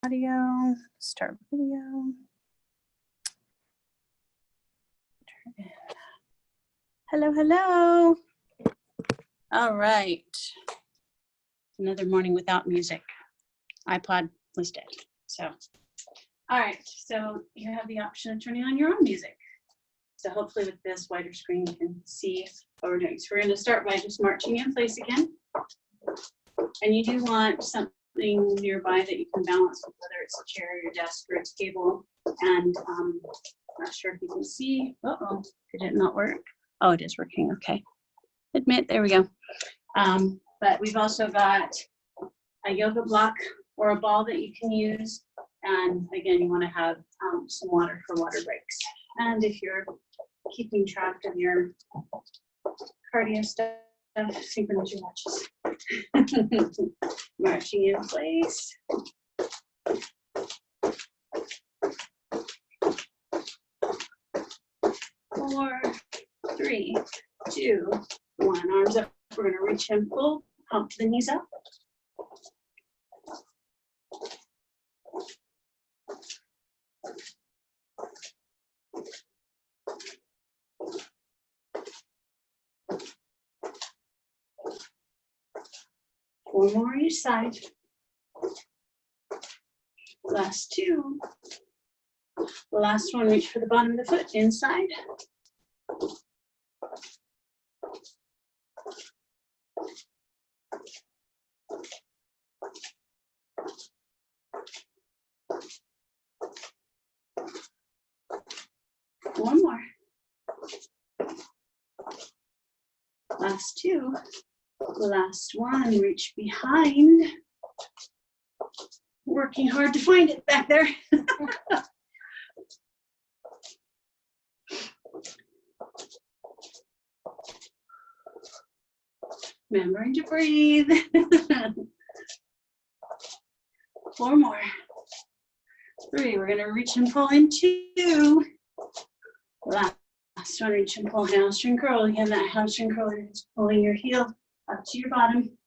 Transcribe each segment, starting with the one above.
audio, start video. Hello, hello. All right. Another morning without music. iPod was dead. So, all right. So you have the option of turning on your own music. So hopefully with this wider screen, you can see what we're doing. So we're going to start by just marching in place again. And you do want something nearby that you can balance with, whether it's a chair, your desk, or a table. And not sure if you can see. Uh-oh, did it not work? Oh, it is working. Okay. Admit, there we go. But we've also got a yoga block or a ball that you can use. And again, you want to have some water for water breaks. And if you're keeping track of your cardio stuff, synchronize your watches. Marching in place. 4, 3, 2, 1. Arms up. We're going to reach and pull. Pump the knees up. Four more each side. Last 2. Last one, reach for the bottom of the foot, inside. One more. Last 2. Last one, reach behind. Working hard to find it back there. Remembering to breathe. 4 more. 3, we're gonna reach and pull in 2. Last one, reach and pull, hamstring curl. Again, that hamstring curl is pulling your heel up to your bottom.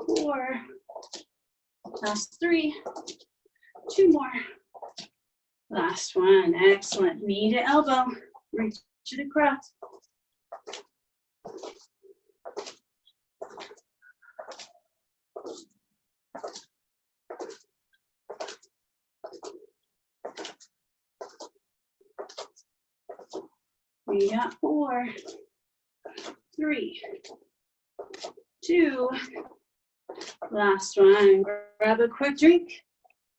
Four. Last 3. 2 more. Last one. Excellent. Knee to elbow. Reach it across. We got 4, 3, 2. Last one. Grab a quick drink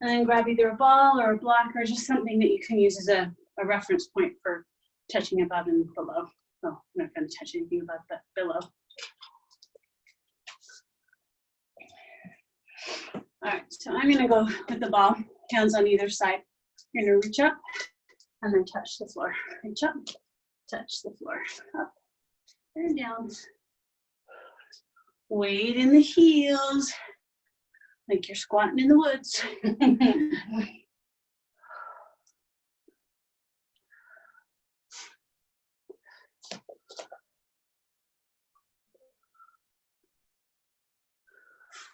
and then grab either a ball or a block or just something that you can use as a reference point for touching above and below. Oh, I'm not going to touch anything above, but below. All right, so I'm going to go with the ball, hands on either side. You're going to reach up and then touch the floor. Reach up, touch the floor. Up and down. Weight in the heels, like you're squatting in the woods.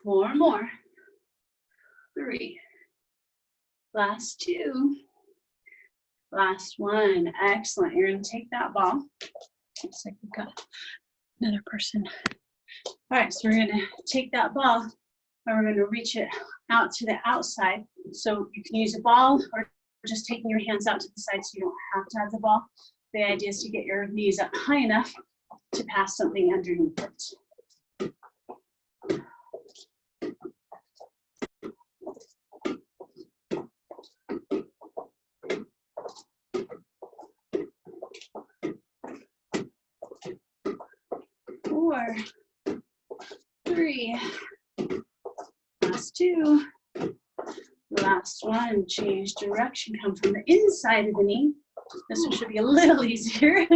4 more. 3. Last 2. Last one. Excellent. You're going to take that ball. Looks like we've got another person. All right, so we're going to take that ball and we're going to reach it out to the outside. So you can use a ball or just taking your hands out to the side so you don't have to have the ball. The idea is to get your knees up high enough to pass something underneath it. Four, 3, last 2, last one. Change direction, come from the inside of the knee. This one should be a little easier.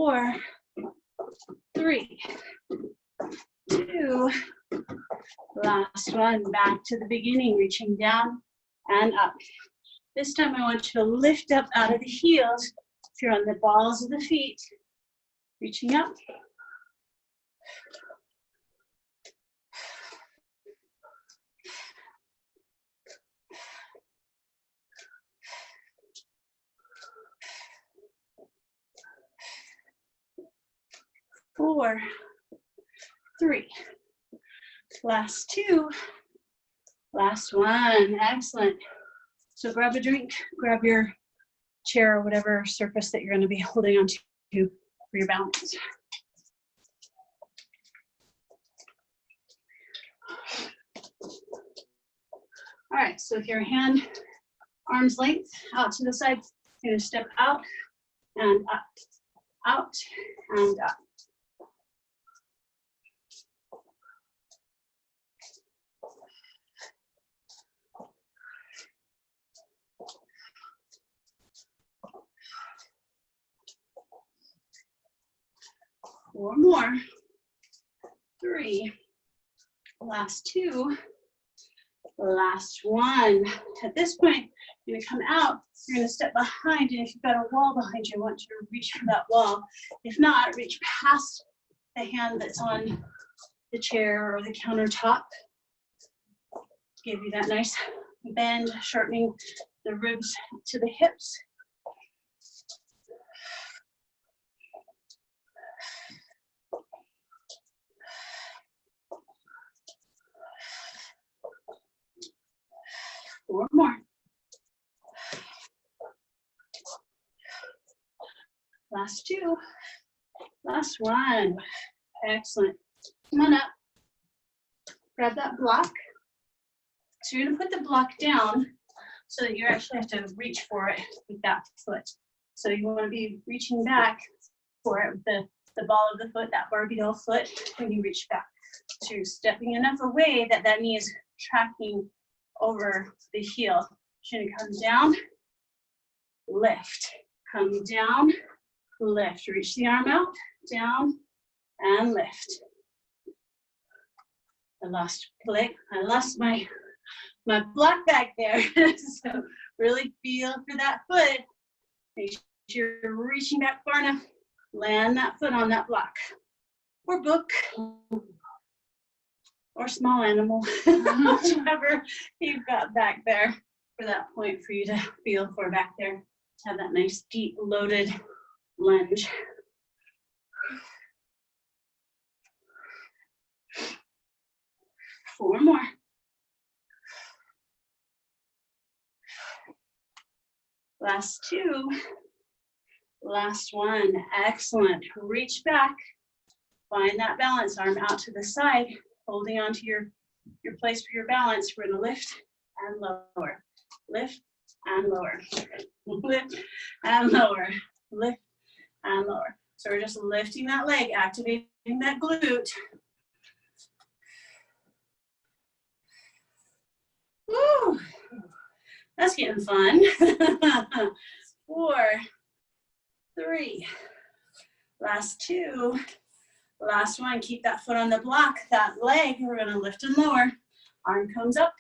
4, 3, 2, last one, back to the beginning, reaching down and up. This time I want you to lift up out of the heels. If you're on the balls of the feet, reaching up. Four, 3, last 2, last 1, excellent. So grab a drink, grab your chair or whatever surface that you're going to be holding on to for your balance. All right, so with your hand, arm's length out to the side, you're going to step out and up, out and up. Four more, 3, last 2, last 1. At this point, you're gonna come out, you're gonna step behind, and if you've got a wall behind you, I want you to reach for that wall. If not, reach past the hand that's on the chair or the countertop. Give you that nice bend, shortening the ribs to the hips. Four more. Last 2, last 1. Excellent. Come on up. Grab that block. So you're gonna put the block down so that you actually have to reach for it with that foot. So you wanna be reaching back for it with the ball of the foot, that barbell foot, when you reach back. So you're stepping enough away that that knee is tracking over the heel. You're gonna come down, lift, come down, lift. Reach the arm out, down, and lift. I lost my block back there. So really feel for that foot. Make sure you're reaching back far enough. Land that foot on that block. Or book. Or small animal. Whichever you've got back there for that point for you to feel for back there. Have that nice deep loaded lunge. Four more. Last 2. Last 1. Excellent. Reach back. Find that balance. Arm out to the side, holding on to your place for your balance. We're going to lift and lower. Lift and lower. Lift and lower. Lift and lower. So we're just lifting that leg, activating that glute. Woo! That's getting fun. 4, 3, last 2, last 1. Keep that foot on the block, that leg. We're gonna lift and lower. Arm comes up.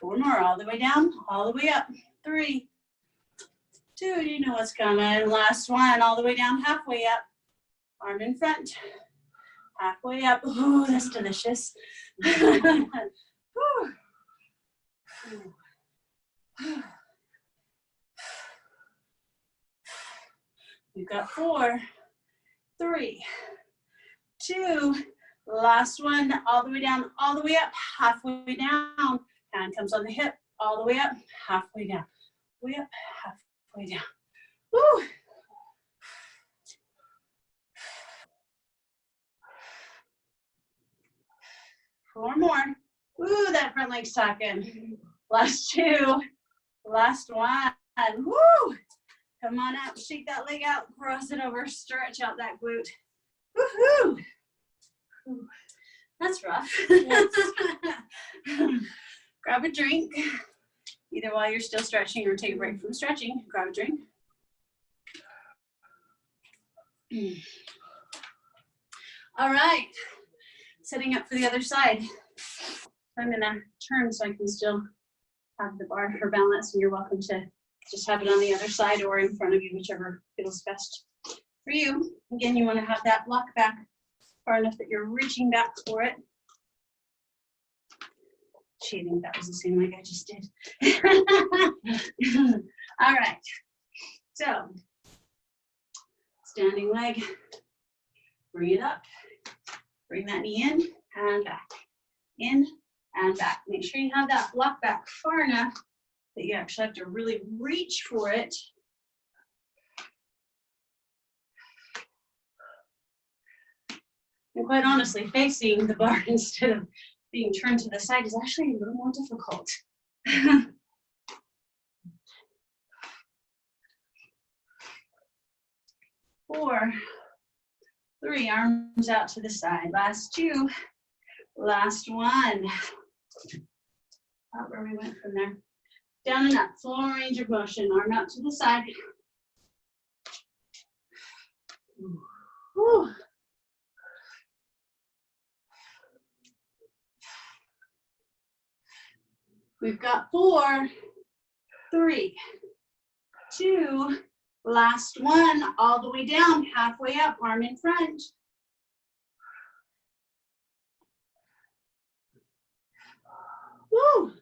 Four more, all the way down, all the way up. 3, 2, you know what's coming. Last 1, all the way down, halfway up. Arm in front, halfway up. Ooh, that's delicious. You've got 4, 3, 2, last 1, all the way down, all the way up, halfway down. Hand comes on the hip, all the way up, halfway down. Way up, halfway down. Woo! Four more. Woo, that front leg's talking. Last 2, last 1. Woo! Come on out, shake that leg out, cross it over, stretch out that glute. Woohoo! That's rough. Yes. Grab a drink, either while you're still stretching or take a break from stretching. Grab a drink. All right, setting up for the other side. I'm gonna turn so I can still have the bar for balance, and you're welcome to just have it on the other side or in front of you, whichever feels best for you. Again, you want to have that block back far enough that you're reaching back for it. Gee, I think that was the same like I just did. All right, so standing leg, bring it up, bring that knee in and back, in and back. Make sure you have that block back far enough that you actually have to really reach for it. And quite honestly, facing the bar instead of being turned to the side is actually a little more difficult. 4, 3, arms out to the side. Last 2, last 1. Not where we went from there. Down and up, full range of motion. Arm out to the side. Whew. We've got 4, 3, 2, last 1, all the way down, halfway up, arm in front. Woo.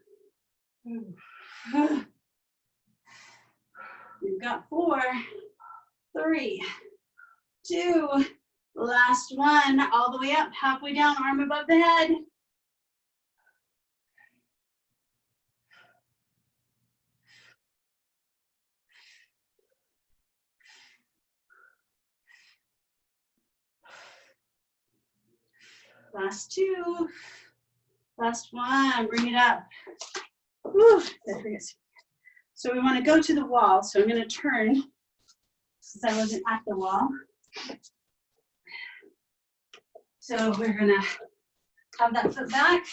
We've got 4, 3, 2, last 1, all the way up, halfway down, arm above the head. Last 2, last 1, bring it up. Whew, there it is. So we want to go to the wall, so I'm going to turn since I wasn't at the wall. So we're going to have that foot back.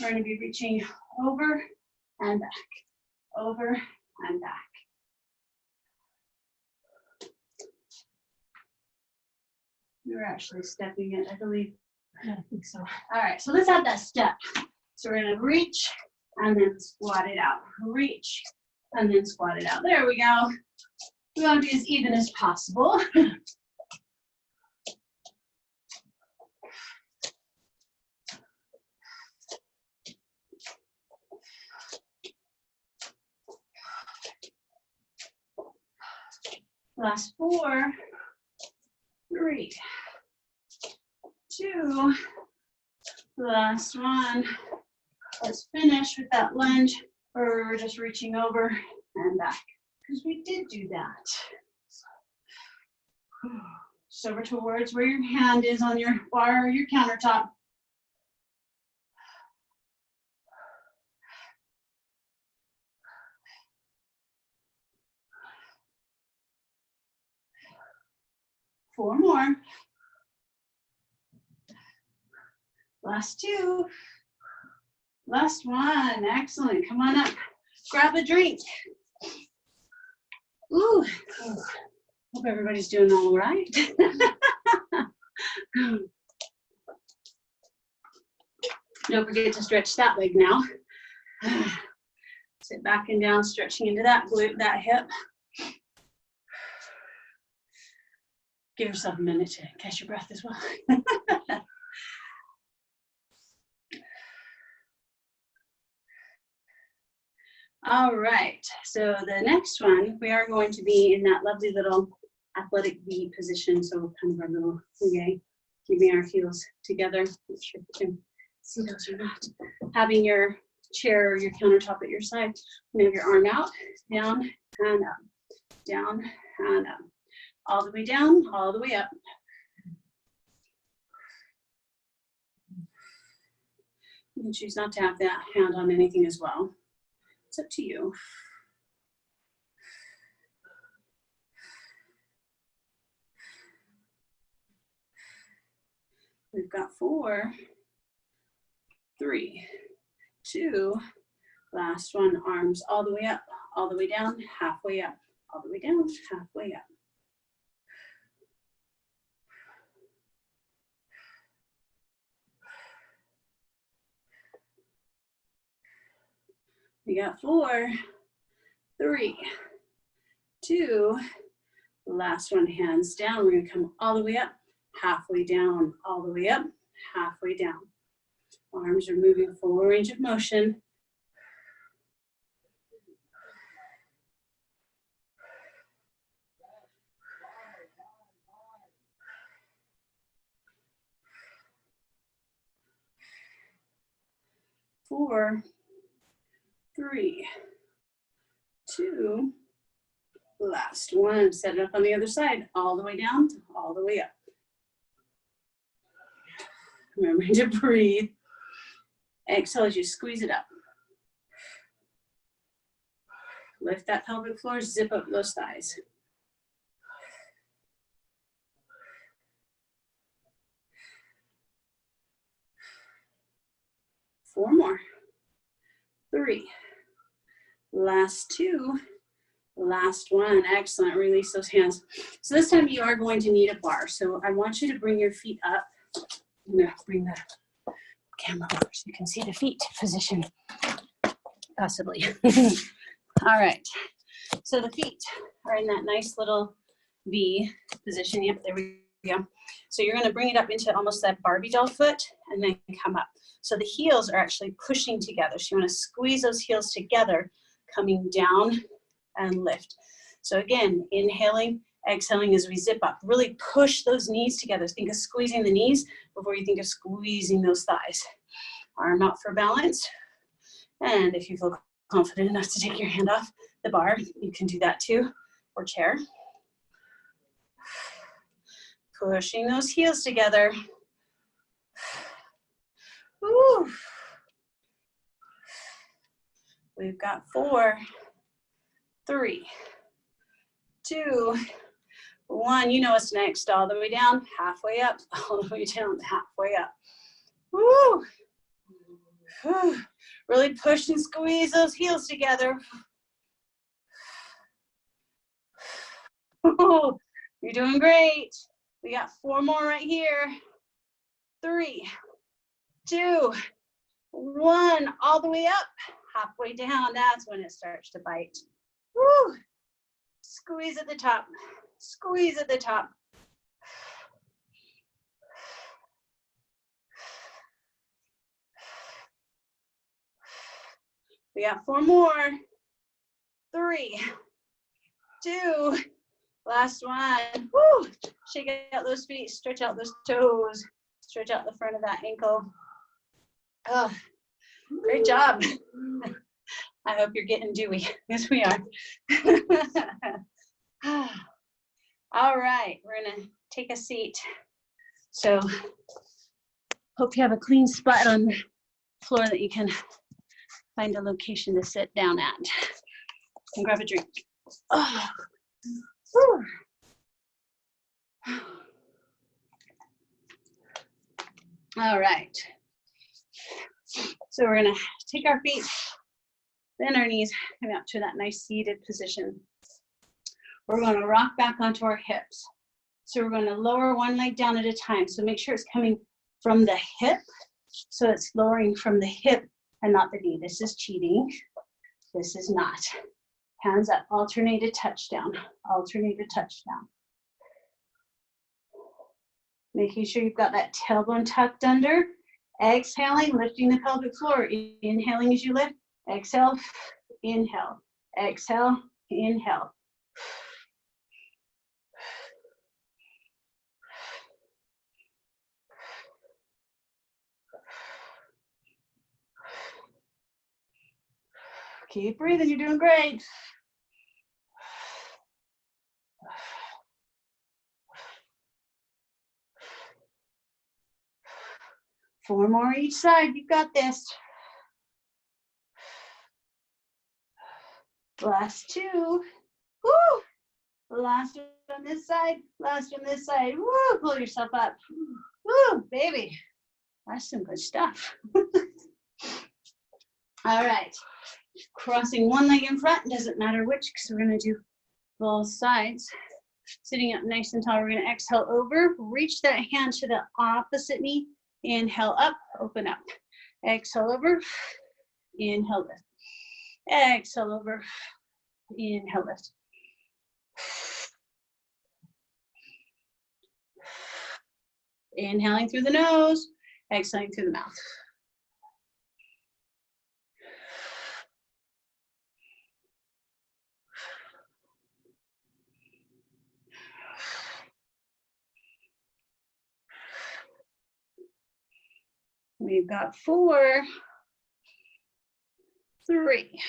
We're going to be reaching over and back, over and back. You're actually stepping it, I believe. Yeah, I think so. All right, so let's have that step. So we're going to reach and then squat it out. Reach and then squat it out. There we go. We want to be as even as possible. Last 4, 3, 2, last 1. Let's finish with that lunge where we're just reaching over and back, because we did do that. Just over towards where your hand is on your bar or your countertop. Four more. Last 2. Last 1. Excellent. Come on up. Grab a drink. Ooh. Hope everybody's doing all right. Don't forget to stretch that leg now. Sit back and down, stretching into that glute, that hip. Give yourself a minute to catch your breath as well. All right, so the next one, we are going to be in that lovely little athletic V position. So kind of our little plie, keeping our heels together. Not sure if you can see those or not. Having your chair or your countertop at your side. You have your arm out, down and up, down and up. All the way down, all the way up. You can choose not to have that hand on anything as well. It's up to you. We've got 4, 3, 2, last one, arms all the way up, all the way down, halfway up, all the way down, halfway up. We got 4, 3, 2, last one, hands down. We're gonna come all the way up, halfway down, all the way up, halfway down. Arms are moving full range of motion. Four, 3, 2, last one. Set it up on the other side, all the way down, all the way up. Remembering to breathe. Exhale as you squeeze it up. Lift that pelvic floor, zip up those thighs. Four more. 3, last 2, last one. Excellent. Release those hands. So this time you are going to need a bar. So I want you to bring your feet up. I'm going to bring the camera over so you can see the feet position, possibly. All right. So the feet are in that nice little V position. Yep, there we go. So you're going to bring it up into almost that Barbie doll foot and then come up. So the heels are actually pushing together. So you want to squeeze those heels together, coming down and lift. So again, inhaling, exhaling as we zip up. Really push those knees together. Think of squeezing the knees before you think of squeezing those thighs. Arm out for balance. And if you feel confident enough to take your hand off the bar, you can do that too, or chair. Pushing those heels together. Woo. We've got 4, 3, 2, 1. You know what's next. All the way down, halfway up, all the way down, halfway up. Woo. Whew. Really push and squeeze those heels together. Oh, you're doing great. We got 4 more right here. 3, 2, 1. All the way up, halfway down. That's when it starts to bite. Woo. Squeeze at the top. Squeeze at the top. We got 4 more. 3, 2, last one. Woo. Shake out those feet, stretch out those toes, stretch out the front of that ankle. Oh, great job. I hope you're getting dewy. Yes, we are. All right, we're gonna take a seat. So hope you have a clean spot on the floor that you can find a location to sit down at. And grab a drink. Oh. Whew. All right. So we're gonna take our feet, bend our knees, come up to that nice seated position. We're gonna rock back onto our hips. So we're gonna lower one leg down at a time. So make sure it's coming from the hip. So it's lowering from the hip and not the knee. This is cheating. This is not. Hands up, alternated touchdown, alternated touchdown. Making sure you've got that tailbone tucked under. Exhaling, lifting the pelvic floor. Inhaling as you lift. Exhale, inhale. Exhale, inhale. Keep breathing, you're doing great. Four more each side, you've got this. Last 2. Woo! Last on this side, last on this side. Woo! Pull yourself up. Woo, baby. That's some good stuff. All right. Crossing one leg in front, doesn't matter which, because we're going to do both sides. Sitting up nice and tall, we're going to exhale over. Reach that hand to the opposite knee. Inhale up, open up. Exhale over, inhale lift. Exhale over, inhale lift. Inhaling through the nose, exhaling through the mouth. We've got 4, 3.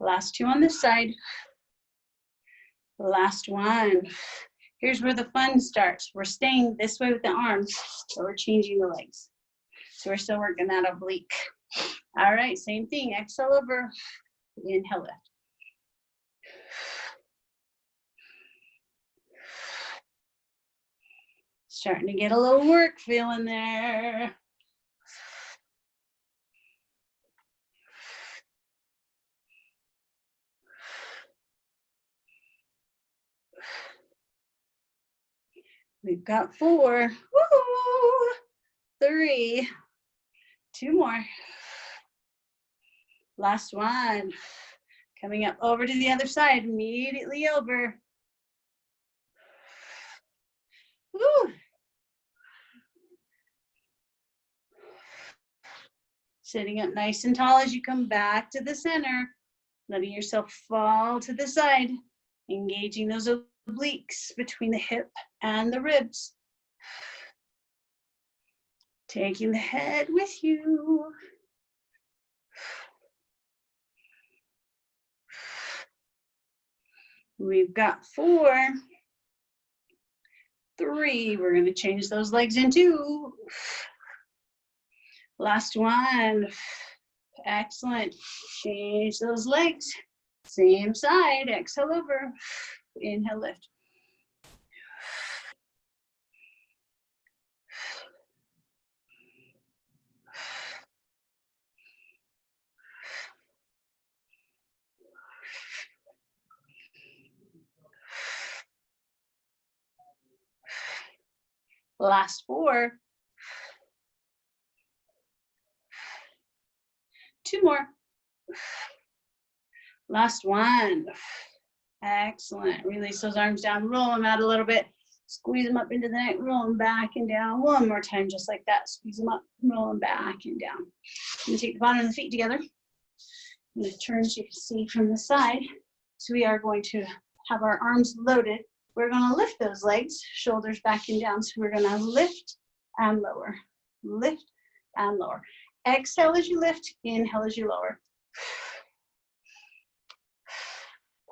Last 2 on this side. Last one. Here's where the fun starts. We're staying this way with the arms, but we're changing the legs. So we're still working that oblique. All right, same thing. Exhale over, inhale lift. Starting to get a little work feeling there. We've got 4, woo, 3, 2 more. Last one. Coming up over to the other side, immediately over. Woo. Sitting up nice and tall as you come back to the center, letting yourself fall to the side, engaging those obliques between the hip and the ribs. Taking the head with you. We've got 4, 3. We're going to change those legs in 2. Last one. Excellent. Change those legs. Same side. Exhale over. Inhale, lift. Last 4. 2 more. Last one. Excellent. Release those arms down. Roll them out a little bit. Squeeze them up into the neck. Roll them back and down. One more time, just like that. Squeeze them up. Roll them back and down. I'm going to take the bottom of the feet together. I'm going to turn so you can see from the side. So we are going to have our arms loaded. We're going to lift those legs, shoulders back and down. So we're going to lift and lower. Lift and lower. Exhale as you lift. Inhale as you lower.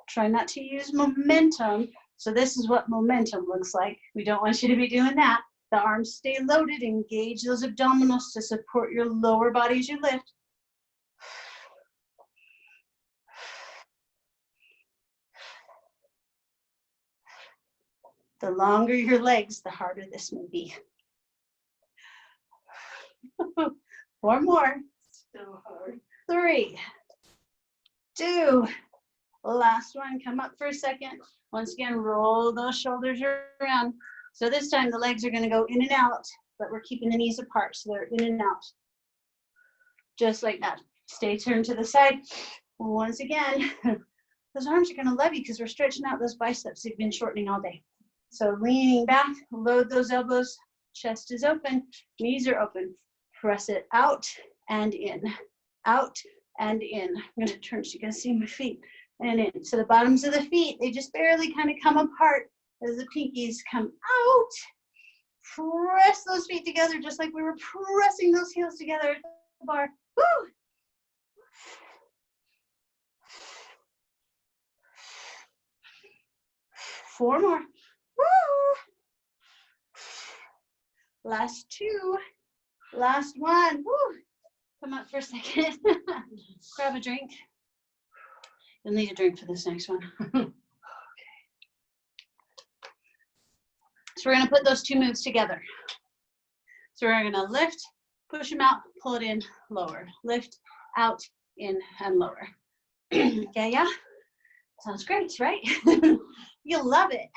Try not to use momentum. So this is what momentum looks like. We don't want you to be doing that. The arms stay loaded. Engage those abdominals to support your lower body as you lift. The longer your legs, the harder this may be. 4 more. Still hard. 3, 2. Last one. Come up for a second. Once again, roll those shoulders around. So this time the legs are going to go in and out, but we're keeping the knees apart, so they're in and out. Just like that. Stay turned to the side. Once again, those arms are going to love you because we're stretching out those biceps they've been shortening all day. So leaning back, load those elbows. Chest is open, knees are open. Press it out and in, out and in. I'm going to turn so you can see my feet. And in. So the bottoms of the feet, they just barely kind of come apart as the pinkies come out. Press those feet together just like we were pressing those heels together at the bar. Woo! Four more. Woo! Last 2. Last one. Woo! Come up for a second. Grab a drink. You'll need a drink for this next one. Okay. So we're going to put those 2 moves together. So we're gonna lift, push them out, pull it in, lower. Lift, out, in, and lower. Okay, yeah? Sounds great, right? You'll love it.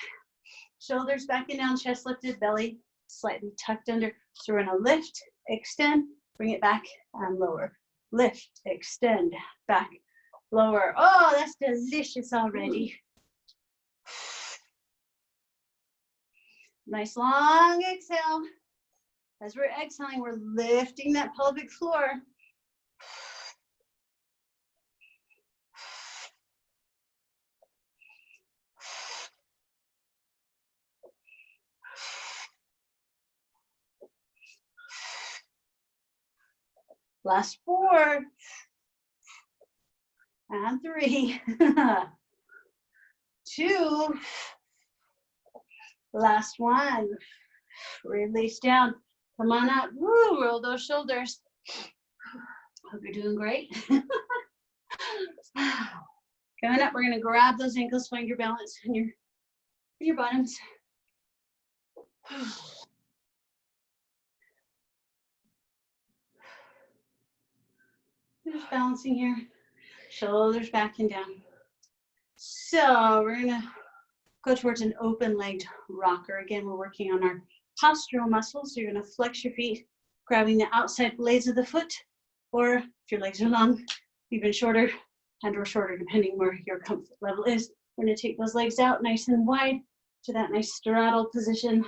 Shoulders back and down, chest lifted, belly slightly tucked under. So we're gonna lift, extend, bring it back, and lower. Lift, extend, back, lower. Oh, that's delicious already. Nice long exhale. As we're exhaling, we're lifting that pelvic floor. Last 4. And 3. 2. Last 1. Release down. Come on up. Woo, roll those shoulders. Hope you're doing great. Coming up, we're going to grab those ankles, find your balance and your bottoms. Just balancing here. Shoulders back and down. So we're going to go towards an open-legged rocker. Again, we're working on our postural muscles. So you're going to flex your feet, grabbing the outside blades of the foot, or if your legs are long, even shorter, and or shorter, depending where your comfort level is. We're going to take those legs out nice and wide to that nice straddle position.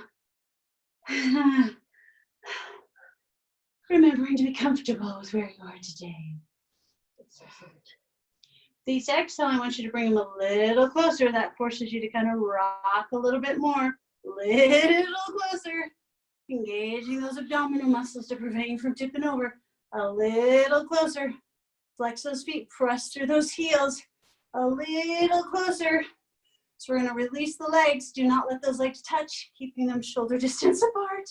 Remembering to be comfortable with where you are today. These exhale, I want you to bring them a little closer. That forces you to kind of rock a little bit more. Little closer. Engaging those abdominal muscles to prevent you from tipping over. A little closer. Flex those feet, press through those heels. A little closer. So we're going to release the legs. Do not let those legs touch, keeping them shoulder distance apart.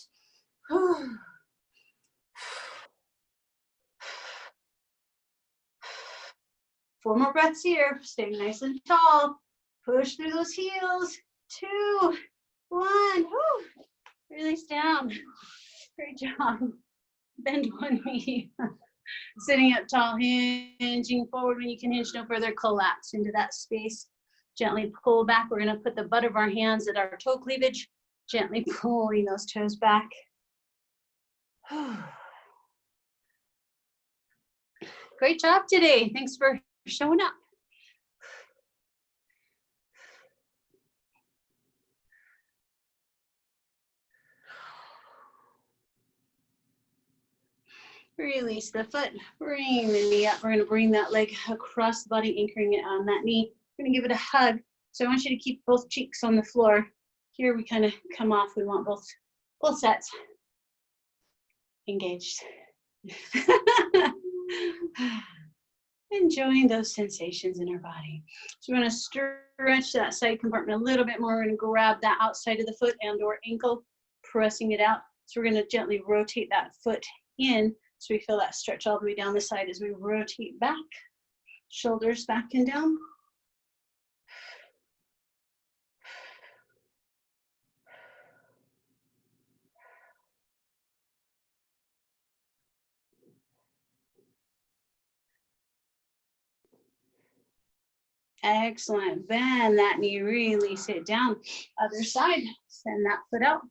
4 more breaths here. Staying nice and tall. Push through those heels. 2, 1. Woo. Release down. Great job. Bend one knee. Sitting up tall, hinging forward. When you can hinge no further, collapse into that space. Gently pull back. We're going to put the butt of our hands at our toe cleavage. Gently pulling those toes back. Great job today. Thanks for showing up. Release the foot, bring the knee up. We're going to bring that leg across the body, anchoring it on that knee. We're going to give it a hug. So I want you to keep both cheeks on the floor. Here we kind of come off. We want both sets engaged. Enjoying those sensations in our body. So we're going to stretch that side compartment a little bit more. We're going to grab that outside of the foot and or ankle, pressing it out. So we're going to gently rotate that foot in. So we feel that stretch all the way down the side as we rotate back. Shoulders back and down. Excellent. Bend that knee, release it down. Other side, send that foot out.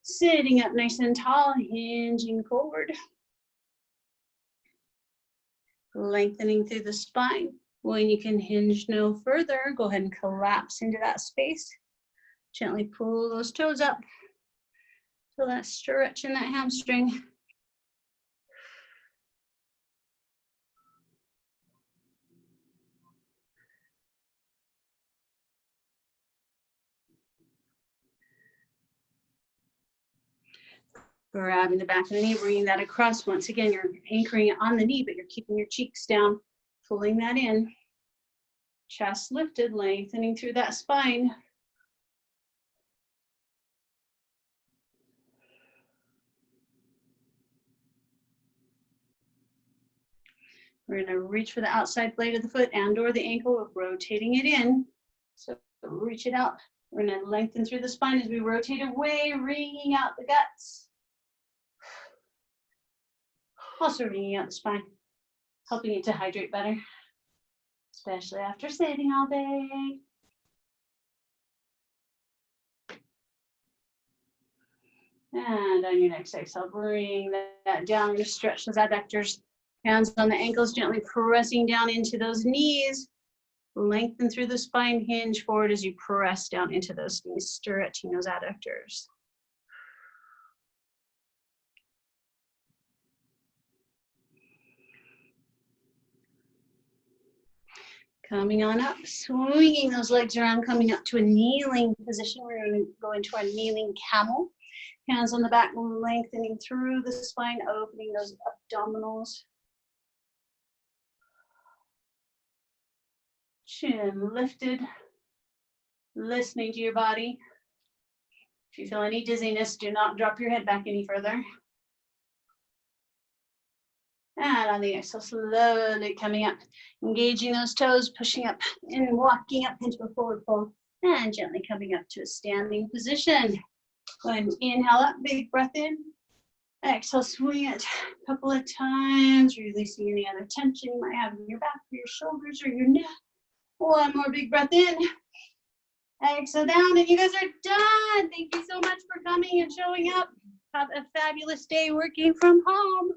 Sitting up nice and tall, hinging forward. Lengthening through the spine. When you can hinge no further, go ahead and collapse into that space. Gently pull those toes up. Feel that stretch in that hamstring. Grabbing the back of the knee, bringing that across. Once again, you're anchoring it on the knee, but you're keeping your cheeks down, pulling that in. Chest lifted, lengthening through that spine. We're going to reach for the outside blade of the foot and or the ankle, rotating it in. So reach it out. We're going to lengthen through the spine as we rotate away, wringing out the guts. Also wringing out the spine, helping it to hydrate better, especially after sitting all day. And on your next exhale, bring that down. Just stretch those adductors. Hands on the ankles, gently pressing down into those knees. Lengthen through the spine, hinge forward as you press down into those knees, stretching those adductors. Coming on up, swinging those legs around, coming up to a kneeling position. We're going to go into our kneeling camel. Hands on the back, lengthening through the spine, opening those abdominals. Chin lifted, listening to your body. If you feel any dizziness, do not drop your head back any further. And on the exhale, slowly coming up, engaging those toes, pushing up and walking up into a forward fold, and gently coming up to a standing position. Go ahead and inhale up, big breath in. Exhale, swing it a couple of times, releasing any other tension you might have in your back, or your shoulders, or your neck. One more big breath in. Exhale down, and you guys are done. Thank you so much for coming and showing up. Have a fabulous day working from home.